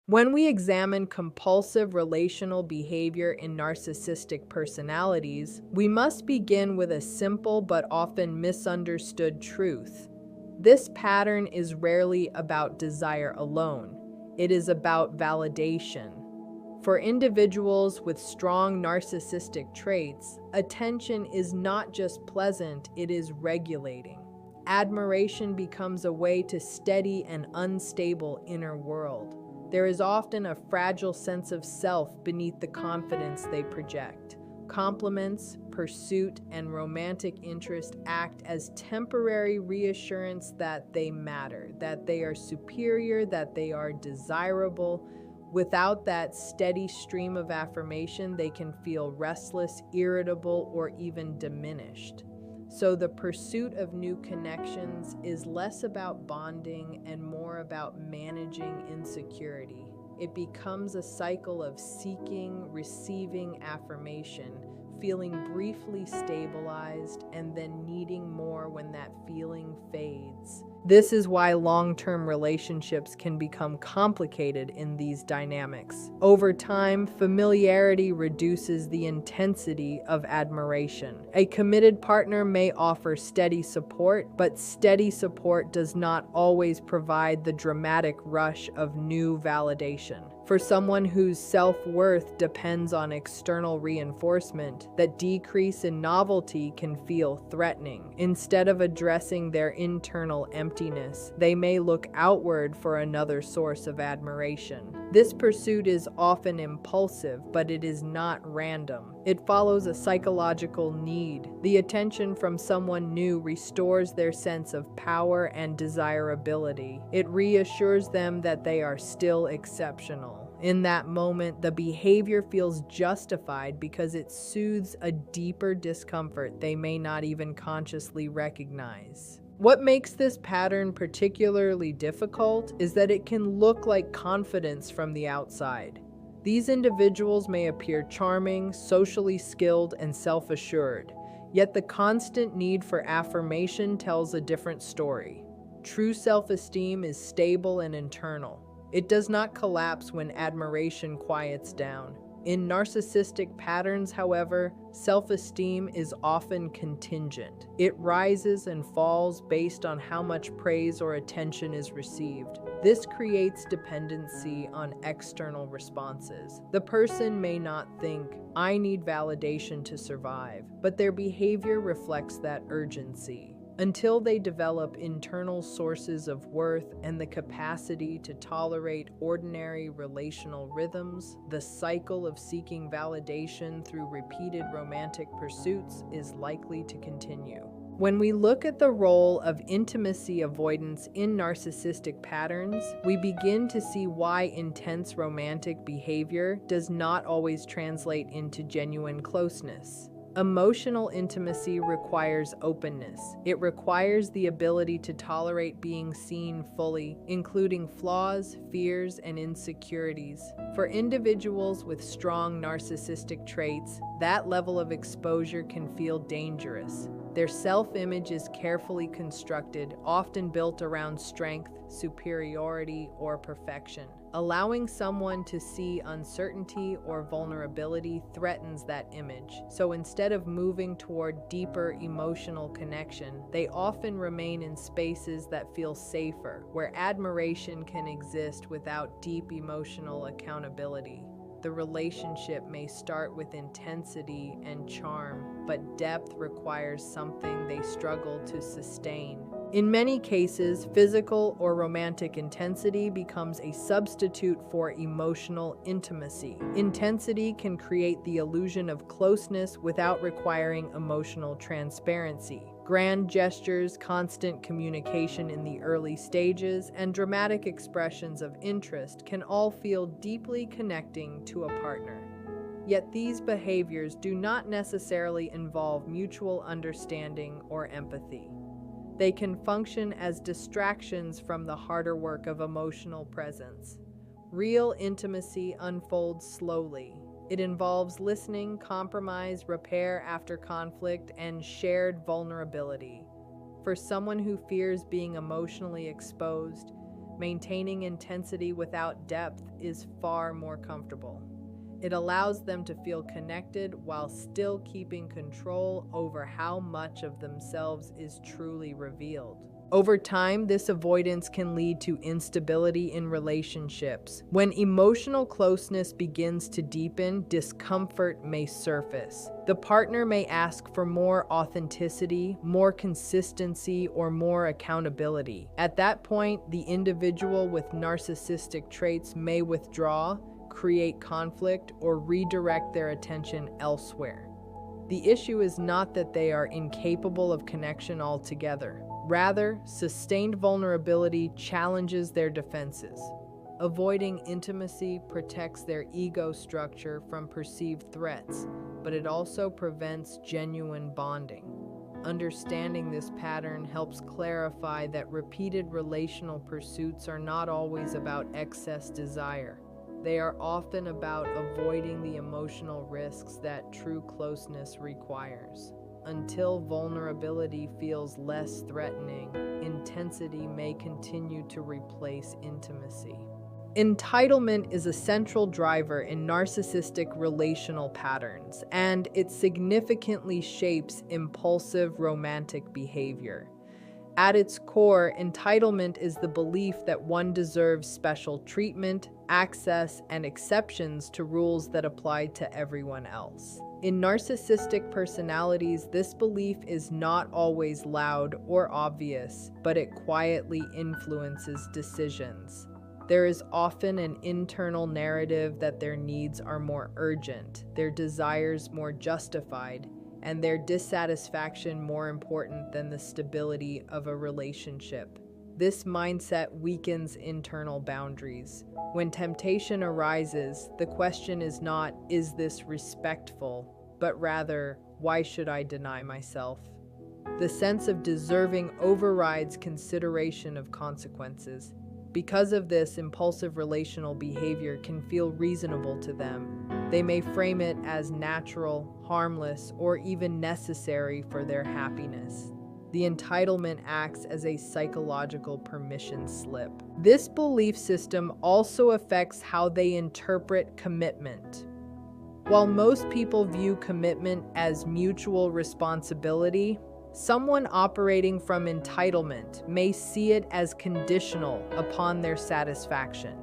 When we examine compulsive relational behavior in narcissistic personalities, we must begin with a simple but often misunderstood truth. This pattern is rarely about desire alone. It is about validation. For individuals with strong narcissistic traits, attention is not just pleasant, it is regulating. Admiration becomes a way to steady an unstable inner world. There is often a fragile sense of self beneath the confidence they project. Compliments, pursuit, and romantic interest act as temporary reassurance that they matter, that they are superior, that they are desirable. Without that steady stream of affirmation, they can feel restless, irritable, or even diminished. So the pursuit of new connections is less about bonding and more about managing insecurity. It becomes a cycle of seeking, receiving affirmation, feeling briefly stabilized, and then needing more when that feeling fades. This is why long-term relationships can become complicated in these dynamics. Over time, familiarity reduces the intensity of admiration. A committed partner may offer steady support, but steady support does not always provide the dramatic rush of new validation. For someone whose self-worth depends on external reinforcement, that decrease in novelty can feel threatening. Instead of addressing their internal emptiness, they may look outward for another source of admiration. This pursuit is often impulsive, but it is not random. It follows a psychological need. The attention from someone new restores their sense of power and desirability. It reassures them that they are still exceptional. In that moment, the behavior feels justified because it soothes a deeper discomfort they may not even consciously recognize. What makes this pattern particularly difficult is that it can look like confidence from the outside. These individuals may appear charming, socially skilled, and self-assured, yet the constant need for affirmation tells a different story. True self-esteem is stable and internal. It does not collapse when admiration quiets down. In narcissistic patterns, however, self-esteem is often contingent. It rises and falls based on how much praise or attention is received. This creates dependency on external responses. The person may not think, "I need validation to survive," but their behavior reflects that urgency. Until they develop internal sources of worth and the capacity to tolerate ordinary relational rhythms, the cycle of seeking validation through repeated romantic pursuits is likely to continue. When we look at the role of intimacy avoidance in narcissistic patterns, we begin to see why intense romantic behavior does not always translate into genuine closeness. Emotional intimacy requires openness. It requires the ability to tolerate being seen fully, including flaws, fears, and insecurities. For individuals with strong narcissistic traits, that level of exposure can feel dangerous. Their self-image is carefully constructed, often built around strength, superiority, or perfection. Allowing someone to see uncertainty or vulnerability threatens that image. So instead of moving toward deeper emotional connection, they often remain in spaces that feel safer, where admiration can exist without deep emotional accountability. The relationship may start with intensity and charm, but depth requires something they struggle to sustain. In many cases, physical or romantic intensity becomes a substitute for emotional intimacy. Intensity can create the illusion of closeness without requiring emotional transparency. Grand gestures, constant communication in the early stages, and dramatic expressions of interest can all feel deeply connecting to a partner. Yet these behaviors do not necessarily involve mutual understanding or empathy. They can function as distractions from the harder work of emotional presence. Real intimacy unfolds slowly. It involves listening, compromise, repair after conflict, and shared vulnerability. For someone who fears being emotionally exposed, Maintaining intensity without depth is far more comfortable. It allows them to feel connected while still keeping control over how much of themselves is truly revealed. Over time, this avoidance can lead to instability in relationships. When emotional closeness begins to deepen, discomfort may surface. The partner may ask for more authenticity, more consistency, or more accountability. At that point, the individual with narcissistic traits may withdraw, create conflict, or redirect their attention elsewhere. The issue is not that they are incapable of connection altogether. Rather, sustained vulnerability challenges their defenses. Avoiding intimacy protects their ego structure from perceived threats, but it also prevents genuine bonding. Understanding this pattern helps clarify that repeated relational pursuits are not always about excess desire. They are often about avoiding the emotional risks that true closeness requires. Until vulnerability feels less threatening, intensity may continue to replace intimacy. Entitlement is a central driver in narcissistic relational patterns, and it significantly shapes impulsive romantic behavior. At its core, entitlement is the belief that one deserves special treatment, access, and exceptions to rules that apply to everyone else. In narcissistic personalities, this belief is not always loud or obvious, but it quietly influences decisions. There is often an internal narrative that their needs are more urgent, their desires more justified, and their dissatisfaction more important than the stability of a relationship. This mindset weakens internal boundaries. When temptation arises, the question is not, is this respectful, but rather, why should I deny myself? The sense of deserving overrides consideration of consequences. Because of this, impulsive relational behavior can feel reasonable to them. They may frame it as natural, harmless, or even necessary for their happiness. The entitlement acts as a psychological permission slip. This belief system also affects how they interpret commitment. While most people view commitment as mutual responsibility, someone operating from entitlement may see it as conditional upon their satisfaction.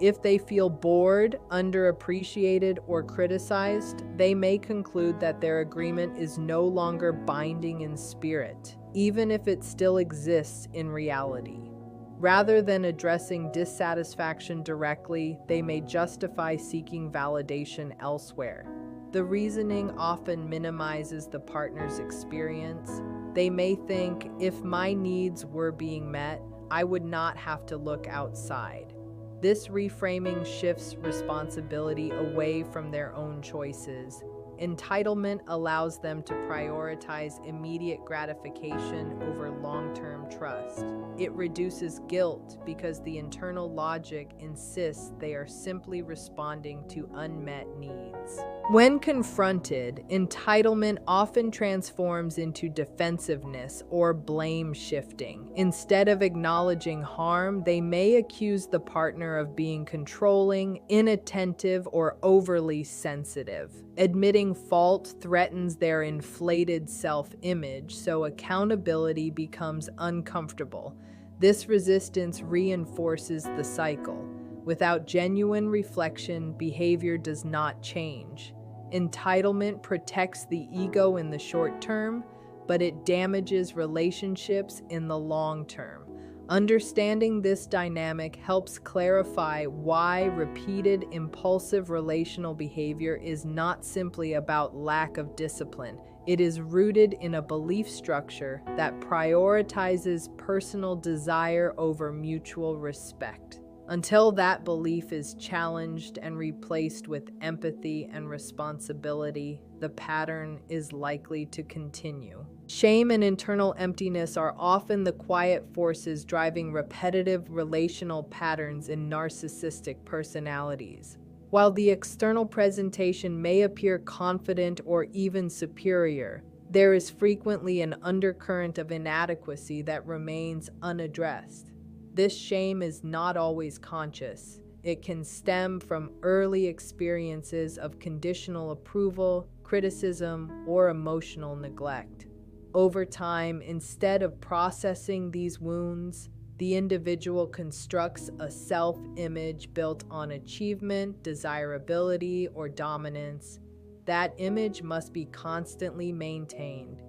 If they feel bored, underappreciated, or criticized, they may conclude that their agreement is no longer binding in spirit, even if it still exists in reality. Rather than addressing dissatisfaction directly, they may justify seeking validation elsewhere. The reasoning often minimizes the partner's experience. They may think, if my needs were being met, I would not have to look outside. This reframing shifts responsibility away from their own choices. Entitlement allows them to prioritize immediate gratification over long-term trust. It reduces guilt because the internal logic insists they are simply responding to unmet needs. When confronted, entitlement often transforms into defensiveness or blame shifting. Instead of acknowledging harm, they may accuse the partner of being controlling, inattentive, or overly sensitive. Admitting fault threatens their inflated self-image, so accountability becomes uncomfortable. This resistance reinforces the cycle. Without genuine reflection, behavior does not change. Entitlement protects the ego in the short term, but it damages relationships in the long term. Understanding this dynamic helps clarify why repeated impulsive relational behavior is not simply about lack of discipline. It is rooted in a belief structure that prioritizes personal desire over mutual respect. Until that belief is challenged and replaced with empathy and responsibility, the pattern is likely to continue. Shame and internal emptiness are often the quiet forces driving repetitive relational patterns in narcissistic personalities. While the external presentation may appear confident or even superior, there is frequently an undercurrent of inadequacy that remains unaddressed. This shame is not always conscious. It can stem from early experiences of conditional approval, criticism, or emotional neglect. Over time, instead of processing these wounds, the individual constructs a self-image built on achievement, desirability, or dominance. That image must be constantly maintained.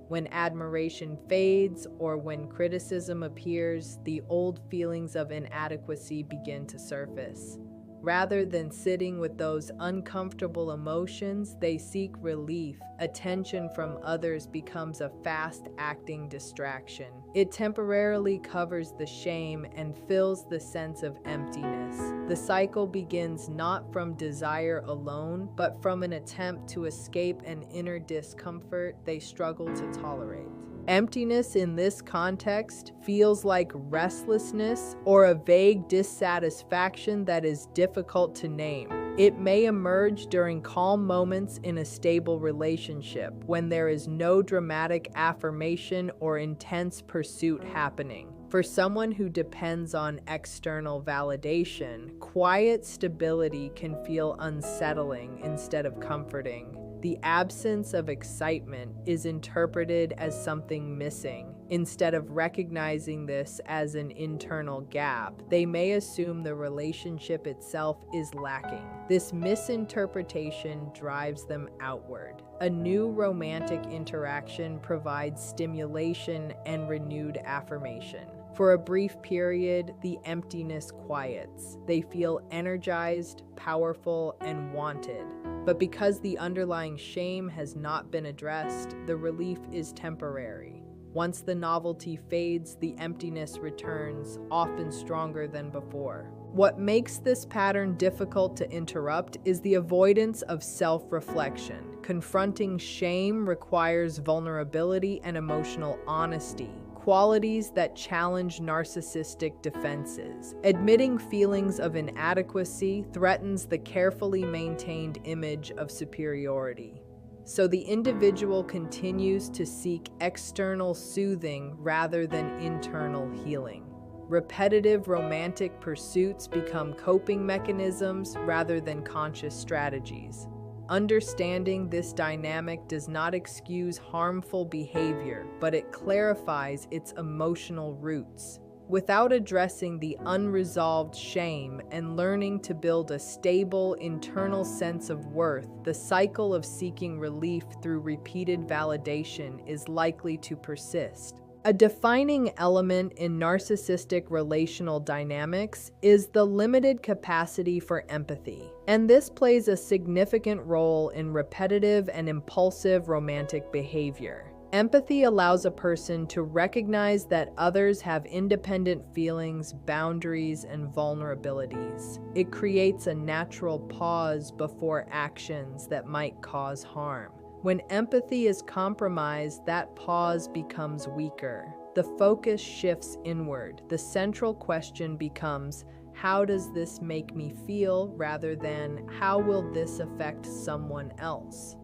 When admiration fades or when criticism appears, the old feelings of inadequacy begin to surface. Rather than sitting with those uncomfortable emotions, they seek relief. Attention from others becomes a fast-acting distraction. It temporarily covers the shame and fills the sense of emptiness. The cycle begins not from desire alone, but from an attempt to escape an inner discomfort they struggle to tolerate. Emptiness in this context feels like restlessness or a vague dissatisfaction that is difficult to name. It may emerge during calm moments in a stable relationship when there is no dramatic affirmation or intense pursuit happening. For someone who depends on external validation, quiet stability can feel unsettling instead of comforting. The absence of excitement is interpreted as something missing. Instead of recognizing this as an internal gap, they may assume the relationship itself is lacking. This misinterpretation drives them outward. A new romantic interaction provides stimulation and renewed affirmation. For a brief period, the emptiness quiets. They feel energized, powerful, and wanted. But because the underlying shame has not been addressed, the relief is temporary. Once the novelty fades, the emptiness returns, often stronger than before. What makes this pattern difficult to interrupt is the avoidance of self-reflection. Confronting shame requires vulnerability and emotional honesty, qualities that challenge narcissistic defenses. Admitting feelings of inadequacy threatens the carefully maintained image of superiority. So the individual continues to seek external soothing rather than internal healing. Repetitive romantic pursuits become coping mechanisms rather than conscious strategies. Understanding this dynamic does not excuse harmful behavior, but it clarifies its emotional roots. Without addressing the unresolved shame and learning to build a stable internal sense of worth, the cycle of seeking relief through repeated validation is likely to persist. A defining element in narcissistic relational dynamics is the limited capacity for empathy, and this plays a significant role in repetitive and impulsive romantic behavior. Empathy allows a person to recognize that others have independent feelings, boundaries, and vulnerabilities. It creates a natural pause before actions that might cause harm. When empathy is compromised, that pause becomes weaker. The focus shifts inward. The central question becomes, how does this make me feel, rather than how will this affect someone else?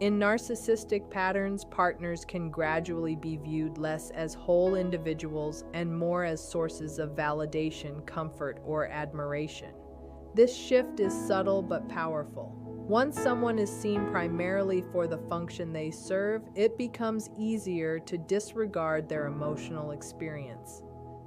In narcissistic patterns, partners can gradually be viewed less as whole individuals and more as sources of validation, comfort, or admiration. This shift is subtle but powerful. Once someone is seen primarily for the function they serve, it becomes easier to disregard their emotional experience.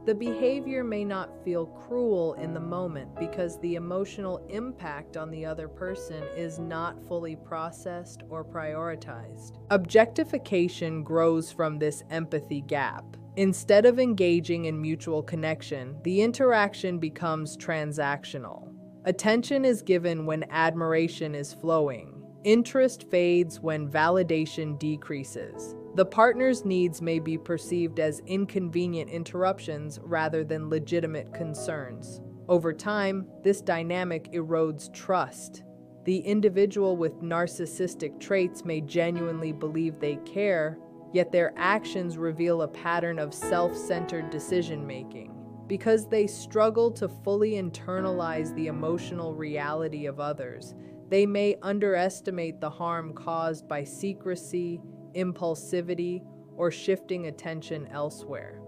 The behavior may not feel cruel in the moment because the emotional impact on the other person is not fully processed or prioritized. Objectification grows from this empathy gap. Instead of engaging in mutual connection, the interaction becomes transactional. Attention is given when admiration is flowing. Interest fades when validation decreases. The partner's needs may be perceived as inconvenient interruptions rather than legitimate concerns. Over time, this dynamic erodes trust. The individual with narcissistic traits may genuinely believe they care, yet their actions reveal a pattern of self-centered decision-making. Because they struggle to fully internalize the emotional reality of others, they may underestimate the harm caused by secrecy, impulsivity, or shifting attention elsewhere.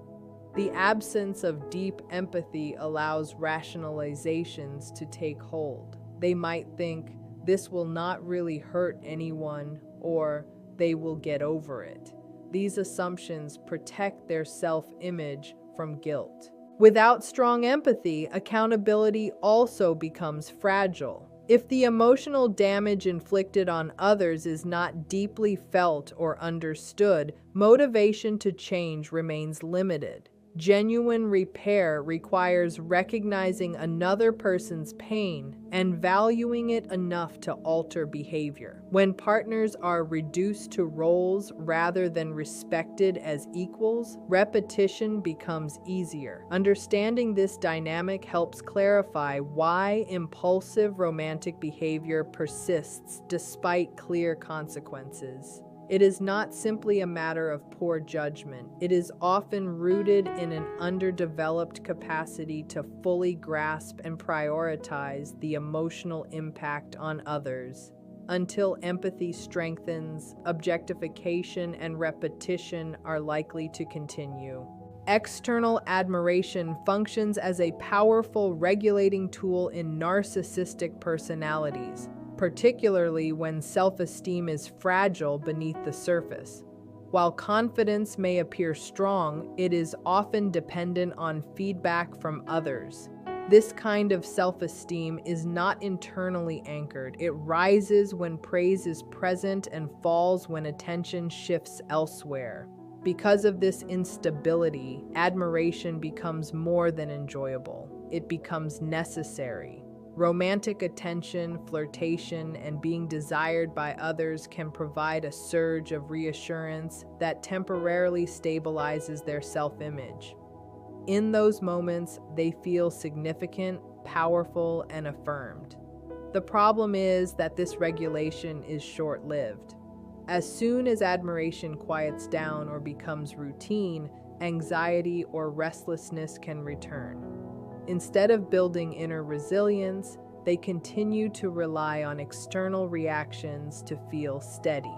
The absence of deep empathy allows rationalizations to take hold. They might think, this will not really hurt anyone, or they will get over it. These assumptions protect their self-image from guilt. Without strong empathy, accountability also becomes fragile. If the emotional damage inflicted on others is not deeply felt or understood, motivation to change remains limited. Genuine repair requires recognizing another person's pain and valuing it enough to alter behavior. When partners are reduced to roles rather than respected as equals, repetition becomes easier. Understanding this dynamic helps clarify why impulsive romantic behavior persists despite clear consequences. It is not simply a matter of poor judgment. It is often rooted in an underdeveloped capacity to fully grasp and prioritize the emotional impact on others. Until empathy strengthens, objectification and repetition are likely to continue. External admiration functions as a powerful regulating tool in narcissistic personalities, particularly when self-esteem is fragile beneath the surface. While confidence may appear strong, it is often dependent on feedback from others. This kind of self-esteem is not internally anchored. It rises when praise is present and falls when attention shifts elsewhere. Because of this instability, admiration becomes more than enjoyable. It becomes necessary. Romantic attention, flirtation, and being desired by others can provide a surge of reassurance that temporarily stabilizes their self-image. In those moments, they feel significant, powerful, and affirmed. The problem is that this regulation is short-lived. As soon as admiration quiets down or becomes routine, anxiety or restlessness can return. Instead of building inner resilience, they continue to rely on external reactions to feel steady.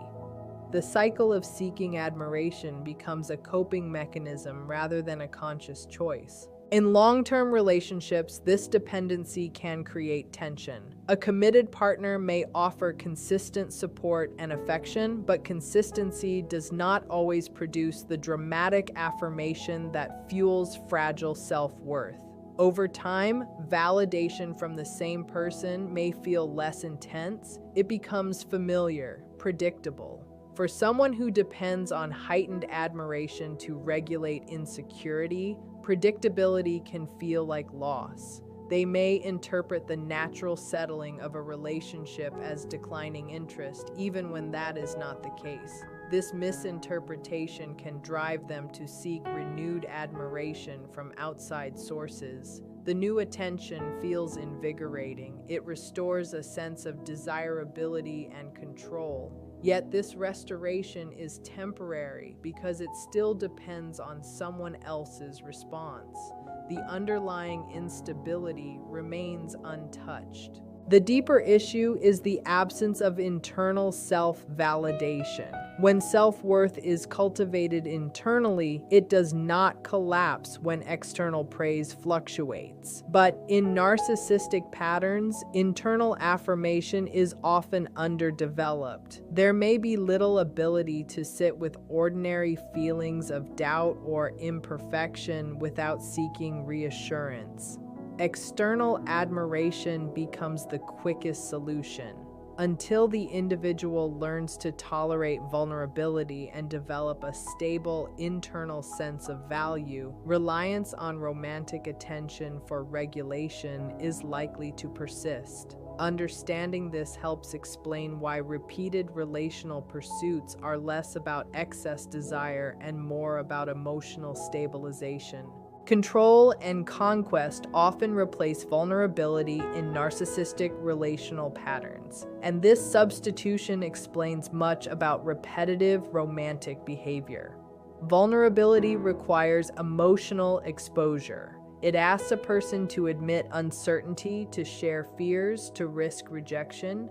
The cycle of seeking admiration becomes a coping mechanism rather than a conscious choice. In long-term relationships, this dependency can create tension. A committed partner may offer consistent support and affection, but consistency does not always produce the dramatic affirmation that fuels fragile self-worth. Over time, validation from the same person may feel less intense. It becomes familiar, predictable. For someone who depends on heightened admiration to regulate insecurity, predictability can feel like loss. They may interpret the natural settling of a relationship as declining interest, even when that is not the case. This misinterpretation can drive them to seek renewed admiration from outside sources. The new attention feels invigorating. It restores a sense of desirability and control. Yet this restoration is temporary because it still depends on someone else's response. The underlying instability remains untouched. The deeper issue is the absence of internal self-validation. When self-worth is cultivated internally, it does not collapse when external praise fluctuates. But in narcissistic patterns, internal affirmation is often underdeveloped. There may be little ability to sit with ordinary feelings of doubt or imperfection without seeking reassurance. External admiration becomes the quickest solution. Until the individual learns to tolerate vulnerability and develop a stable internal sense of value, reliance on romantic attention for regulation is likely to persist. Understanding this helps explain why repeated relational pursuits are less about excess desire and more about emotional stabilization. Control and conquest often replace vulnerability in narcissistic relational patterns, and this substitution explains much about repetitive romantic behavior. Vulnerability requires emotional exposure. It asks a person to admit uncertainty, to share fears, to risk rejection.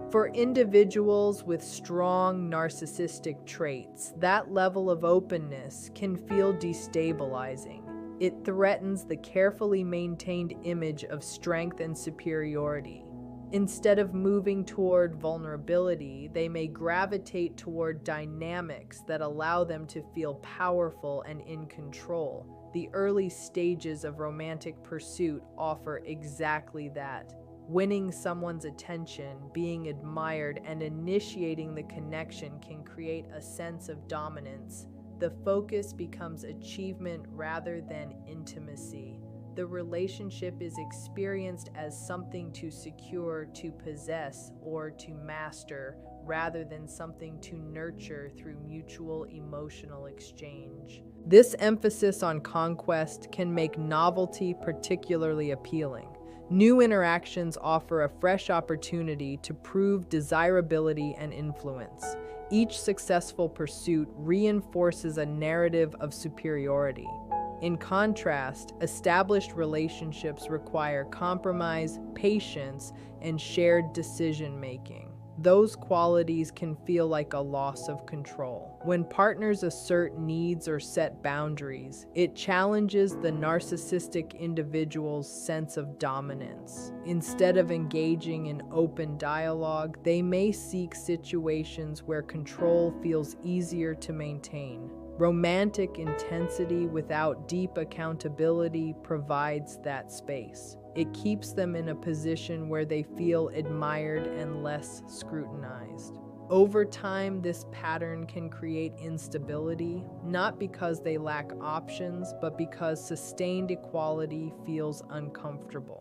For individuals with strong narcissistic traits, that level of openness can feel destabilizing. It threatens the carefully maintained image of strength and superiority. Instead of moving toward vulnerability, they may gravitate toward dynamics that allow them to feel powerful and in control. The early stages of romantic pursuit offer exactly that. Winning someone's attention, being admired, and initiating the connection can create a sense of dominance. The focus becomes achievement rather than intimacy. The relationship is experienced as something to secure, to possess, or to master, rather than something to nurture through mutual emotional exchange. This emphasis on conquest can make novelty particularly appealing. New interactions offer a fresh opportunity to prove desirability and influence. Each successful pursuit reinforces a narrative of superiority. In contrast, established relationships require compromise, patience, and shared decision-making. Those qualities can feel like a loss of control. When partners assert needs or set boundaries, it challenges the narcissistic individual's sense of dominance. Instead of engaging in open dialogue, they may seek situations where control feels easier to maintain. Romantic intensity without deep accountability provides that space. It keeps them in a position where they feel admired and less scrutinized. Over time, this pattern can create instability, not because they lack options, but because sustained equality feels uncomfortable.